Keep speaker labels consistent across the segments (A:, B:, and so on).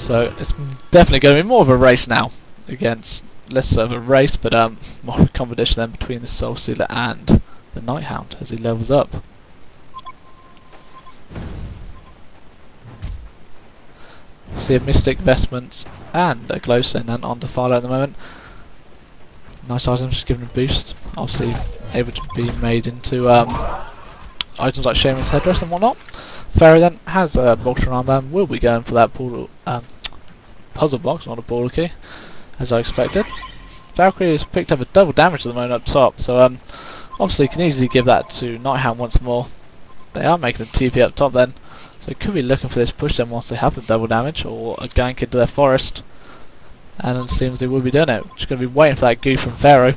A: So it's definitely going to be more of a race now against less of a race, but more of a competition then between the Soul Stealer and the Night Hound as he levels up. See a Mystic Vestments and a Glowstone then on Defiler at the moment. Nice items, just giving a boost. Obviously able to be made into items like Shaman's Headdress and whatnot. Pharaoh then has a Bolter Armband and will be going for that portal, puzzle box, not a border key, as I expected. Valkyrie has picked up a double damage at the moment up top, so obviously can easily give that to Nighthound once more. They are making a TP up top then, so could be looking for this push then once they have the double damage, or a gank into their forest. And it seems they will be doing it. Just going to be waiting for that goof from Pharaoh.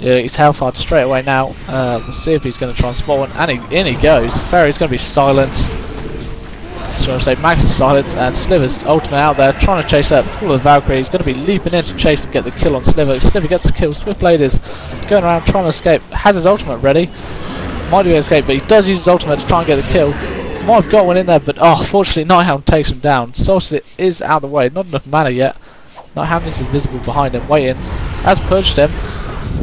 A: Yeah, he's Hellfired straight away now. We'll see if he's going to try and spot one, and in he goes. Pharaoh's going to be silenced. So I say Max silence, and Sliver's ultimate out there trying to chase up Call of the Valkyrie. He's going to be leaping in to chase and get the kill on Sliver. Sliver gets the kill. Swiftblade is going around trying to escape. Has his ultimate ready. Might be able to escape, but he does use his ultimate to try and get the kill. Might have got one in there, but fortunately Nighthound takes him down. Soulslit is out of the way. Not enough mana yet. Nighthound is invisible behind him, waiting. Has purged him.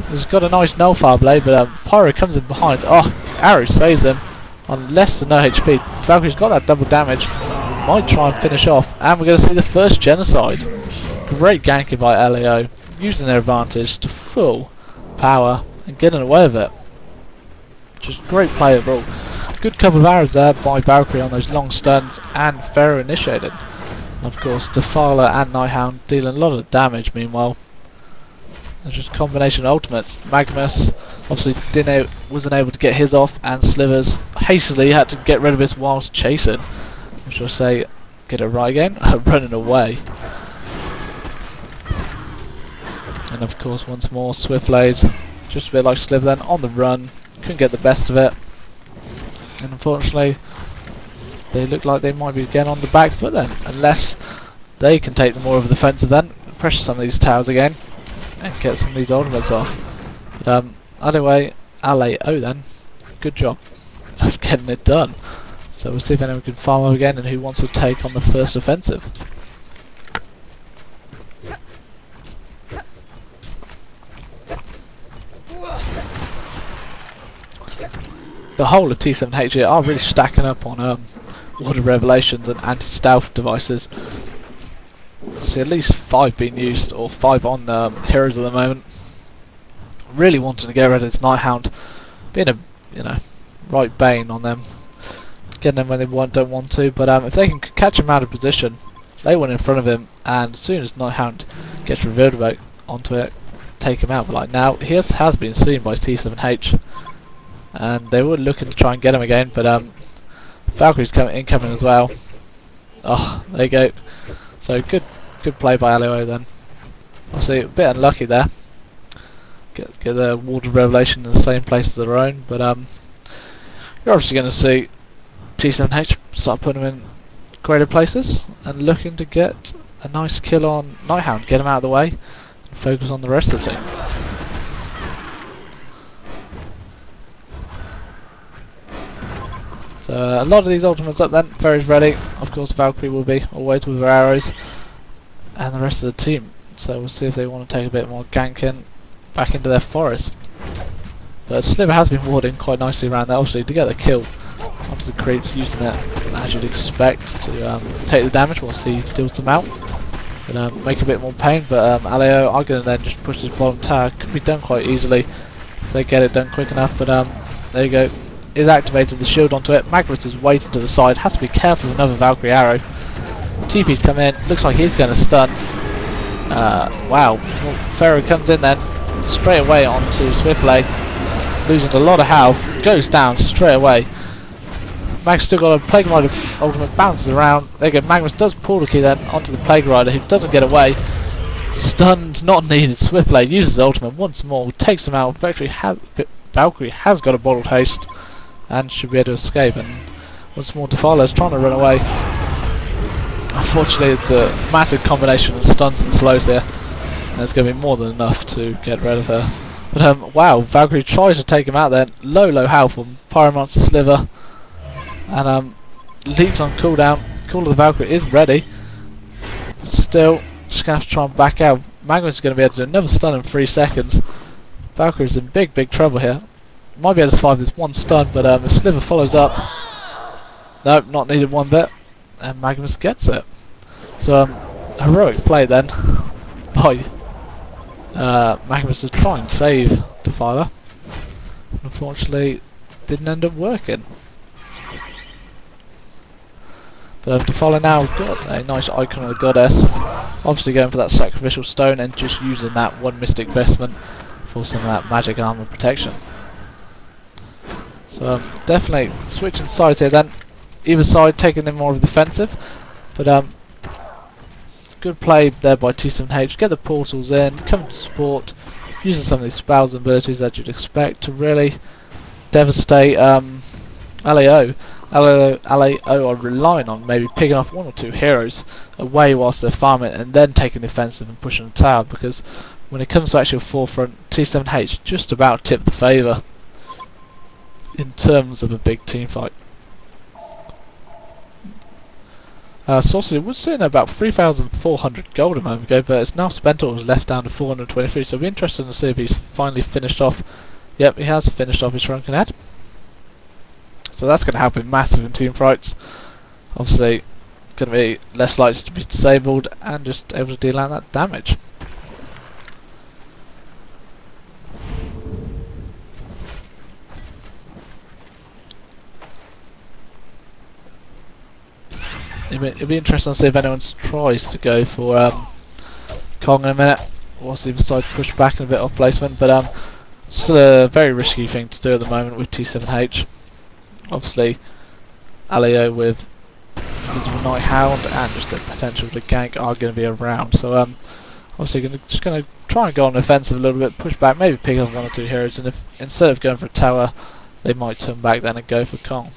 A: He's got a nice nullfire blade, but Pyro comes in behind. Arrow saves him on less than no HP. Valkyrie's got that double damage. Might try and finish off, and we're going to see the first genocide. Great ganking by LAO, using their advantage to full power and getting away with it. Just great play overall. Good couple of arrows there by Valkyrie on those long stuns, and Pharaoh initiated. Of course, Defiler and Nighthound dealing a lot of damage meanwhile. It's just a combination of ultimates. Magnus obviously wasn't able to get his off, and Slivers hastily had to get rid of his whilst chasing. I should say, get it right again, running away. And of course, once more, Swiftblade, just a bit like Sliver then, on the run, couldn't get the best of it. And unfortunately, they look like they might be getting on the back foot then, unless they can take the more of a defensive then, pressure some of these towers again, and get some of these ultimates off. But either way, LAO then, good job of getting it done. So we'll see if anyone can farm up again and who wants to take on the first offensive. The whole of T7H here are really stacking up on Water Revelations and anti-stealth devices. See at least 5 being used, or 5 on heroes at the moment. Really wanting to get rid of this Nighthound, being a right bane on them, getting them when they don't want to. But if they can catch him out of position, they went in front of him, and as soon as Nighthound gets revealed back onto it, take him out. But like now, he has been seen by T7H, and they were looking to try and get him again. But Valkyrie's incoming as well. There you go. So good play by LOO then. Obviously a bit unlucky there. Get the Water Revelation in the same place as their own, but you're obviously going to see T7H start putting them in greater places and looking to get a nice kill on Nighthound, get him out of the way, and focus on the rest of the team. So a lot of these ultimates up then. Ferry's ready. Of course Valkyrie will be always with her arrows, and the rest of the team. So we'll see if they want to take a bit more ganking back into their forest. But Sliver has been warding quite nicely around there, obviously, to get the kill onto the creeps, using it as you'd expect to take the damage once he deals them out. But make a bit more pain, but Aleo are going to then just push this bottom tower. Could be done quite easily if they get it done quick enough, but there you go. He's activated the shield onto it. Magnus is waiting to the side, has to be careful with another Valkyrie arrow. TP's come in, looks like he's going to stun. Wow, well, Pharaoh comes in then, straight away onto Swiftblade, losing a lot of health, goes down straight away. Mag's still got a Plague Rider ultimate, bounces around. There you go, Magnus does pull the key then onto the Plague Rider, who doesn't get away. Stunned, not needed. Swiftblade uses his ultimate once more, takes him out. Valkyrie has got a bottled haste and should be able to escape. And once more, Defiler's trying to run away. Unfortunately, it's a massive combination of stuns and slows there, and it's going to be more than enough to get rid of her. But wow, Valkyrie tries to take him out there. Low health from Pyromancer Sliver, and leaps on cooldown. Call of the Valkyrie is ready. Still, just going to have to try and back out. Magnus is going to be able to do another stun in 3 seconds. Valkyrie's in big trouble here. Might be able to survive this one stun, but if Sliver follows up... Nope, not needed one bit. And Magnus gets it. So, heroic play then by Magnus to try and save Defiler. Unfortunately, didn't end up working. But Defiler now got a nice icon of the goddess. Obviously going for that sacrificial stone and just using that one mystic vestment for some of that magic armor protection. So definitely switching sides here then. Either side taking them more of the defensive. But good play there by t7h. Get the portals in, come to support, using some of these spells and abilities that you'd expect to really devastate LAO. LAO are relying on maybe picking off 1 or 2 heroes away whilst they're farming and then taking the offensive and pushing the tower, because when it comes to actual forefront, t7h just about tip the favour in terms of a big team fight. Sorcery was sitting at about 3,400 gold a moment ago, but it's now spent all left down to 423, so it'll be interesting to see if he's finally finished off. Yep, he has finished off his shrunken head. So that's going to help him massive in team fights. Obviously, going to be less likely to be disabled and just able to deal out that damage. It'll be interesting to see if anyone tries to go for Kong in a minute. Whilst the other side push back and a bit off placement, but still a very risky thing to do at the moment with t7h. Obviously, Alio with Invisible Night Hound and just the potential to gank are going to be around. So obviously just going to try and go on the offensive a little bit, push back, maybe pick up 1 or 2 heroes, and if instead of going for a tower, they might turn back then and go for Kong.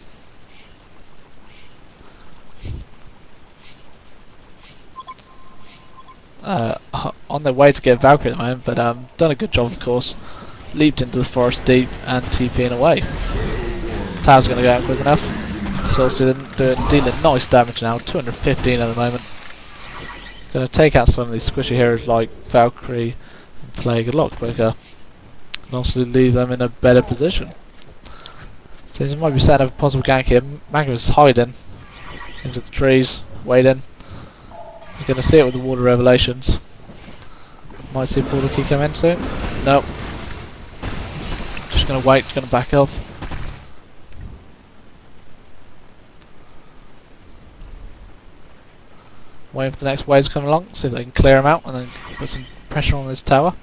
A: On their way to get Valkyrie at the moment, but done a good job, of course. Leaped into the forest deep and TPing away. Tower's going to go out quick enough. So dealing nice damage now, 215 at the moment. Going to take out some of these squishy heroes like Valkyrie and Plague a lot quicker. And also leave them in a better position. Seems it might be setting up a possible gank here. Magnus is hiding into the trees, waiting. You're going to see it with the water revelations. Might see a portal key come in soon. Nope. Just going to wait, just going to back off. Waiting for the next waves to come along, see if they can clear them out and then put some pressure on this tower.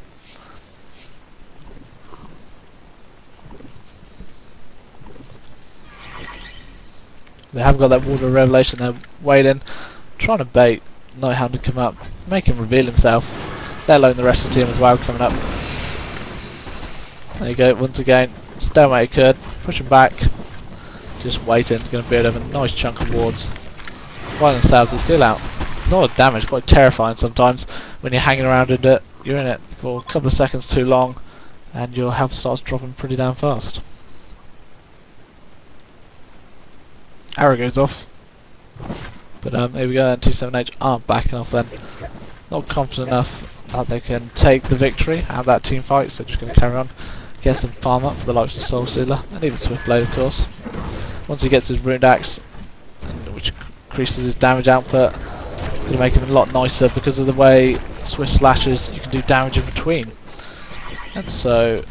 A: They have got that water revelation, they're waiting, trying to bait Nighthound to come up, make him reveal himself, let alone the rest of the team as well coming up. There you go, once again, stalemate occurred, push him back, just waiting, going to build up a nice chunk of wards. While themselves to deal out a lot of damage, quite terrifying sometimes when you're hanging around in it, you're in it for a couple of seconds too long and your health starts dropping pretty damn fast. Arrow goes off. But here we go then, t7h aren't backing off then. Not confident enough that they can take the victory out of that team fight, so just going to carry on. Get some farm up for the likes of Soul Stealer, and even Swiftblade of course. Once he gets his Runed Axe, which increases his damage output, going to make him a lot nicer because of the way Swift Slashes, you can do damage in between. And so,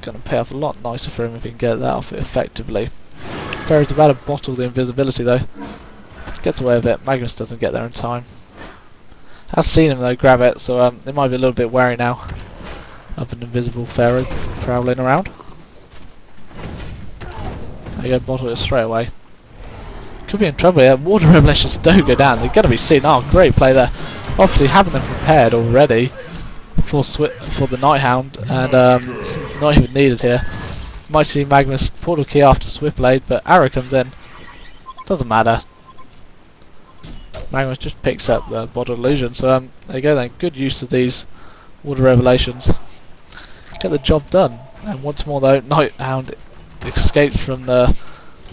A: going to pay off a lot nicer for him if he can get that off it effectively. Fairy's about to bottle the invisibility though. Gets away with it, Magnus doesn't get there in time. Has seen him though grab it, so it might be a little bit wary now of an invisible Pharaoh prowling around. There you go, bottle it straight away. Could be in trouble here. Water revelations don't go down, they're going to be seen. Oh, great play there. Obviously having them prepared already for the Nighthound, and not even needed here. Might see Magnus portal key after Swiftblade, but arrow comes in. Doesn't matter. Magnus just picks up the bottle illusion, so there you go then. Good use of these water revelations. Get the job done. And once more though, Nighthound escapes from the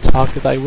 A: target they